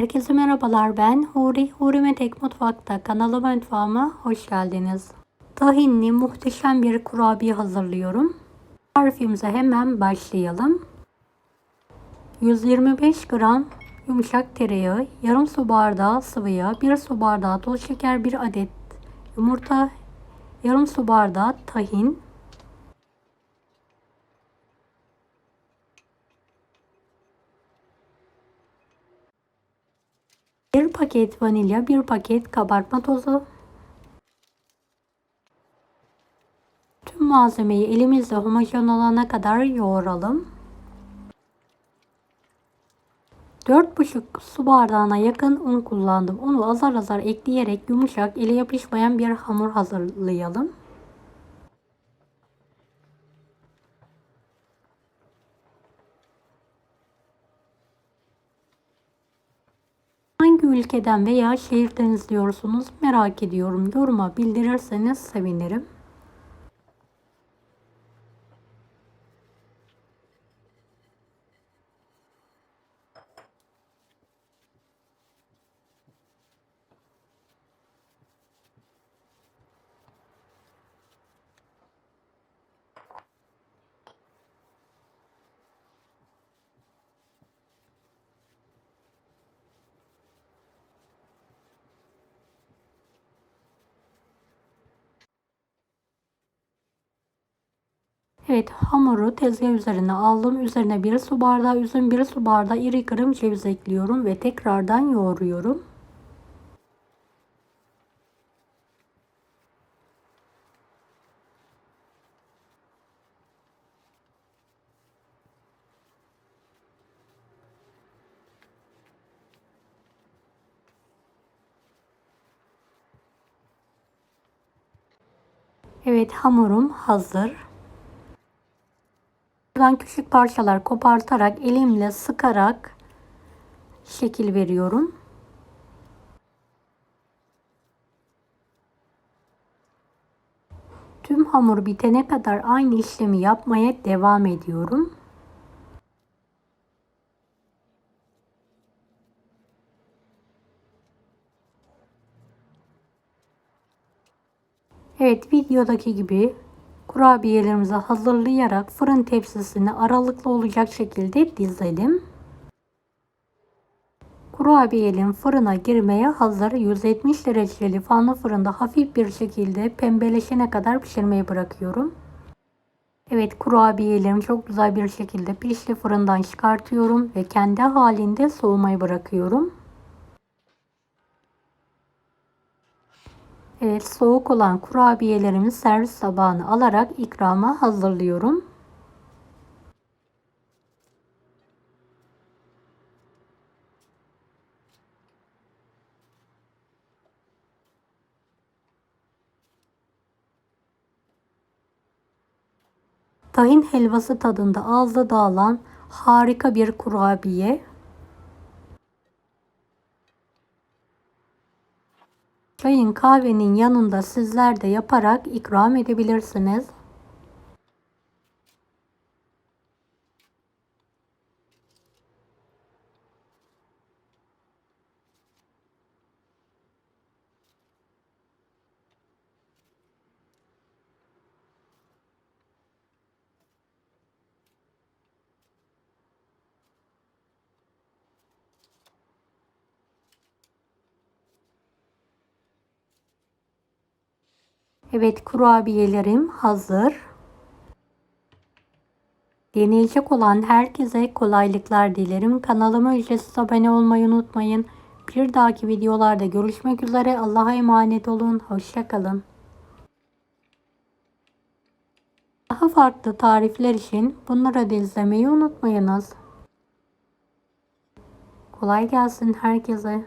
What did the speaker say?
Herkese merhabalar, ben Huri. Huri ve Tek Mutfak'ta kanalıma mutfağıma hoş geldiniz. Tahinli muhteşem bir kurabiye hazırlıyorum. Tarifimize hemen başlayalım. 125 gram yumuşak tereyağı, yarım su bardağı sıvı yağ, 1 su bardağı toz şeker, 1 adet yumurta, yarım su bardağı tahin, 1 paket vanilya, 1 paket kabartma tozu. Tüm malzemeyi elimizle homojen olana kadar yoğuralım. 4,5 su bardağına yakın un kullandım. Unu azar azar ekleyerek yumuşak, ele yapışmayan bir hamur hazırlayalım. Hangi ülkeden veya şehirden izliyorsunuz merak ediyorum. Yoruma bildirirseniz sevinirim. Evet, hamuru tezgah üzerine aldım. Üzerine 1 su bardağı üzüm, 1 su bardağı iri kırım ceviz ekliyorum ve tekrardan yoğuruyorum. Evet, hamurum hazır. Buradan küçük parçalar kopartarak elimle sıkarak şekil veriyorum. Tüm hamur bitene kadar aynı işlemi yapmaya devam ediyorum. Evet, videodaki gibi kurabiyelerimizi hazırlayarak fırın tepsisine aralıklı olacak şekilde dizelim. Kurabiyelerim fırına girmeye hazır. 170 dereceli fanlı fırında hafif bir şekilde pembeleşene kadar pişirmeye bırakıyorum. Evet, kurabiyelerim çok güzel bir şekilde pişti. Fırından çıkartıyorum ve kendi halinde soğumaya bırakıyorum. Evet, soğuk olan kurabiyelerimi servis tabağına alarak ikrama hazırlıyorum. Tahin helvası tadında ağızda dağılan harika bir kurabiye. Çayın kahvenin yanında sizler de yaparak ikram edebilirsiniz. Evet, kurabiyelerim hazır. Deneyecek olan herkese kolaylıklar dilerim. Kanalıma ücretsiz abone olmayı unutmayın. Bir dahaki videolarda görüşmek üzere. Allah'a emanet olun. Hoşça kalın. Daha farklı tarifler için bunları da izlemeyi unutmayınız. Kolay gelsin herkese.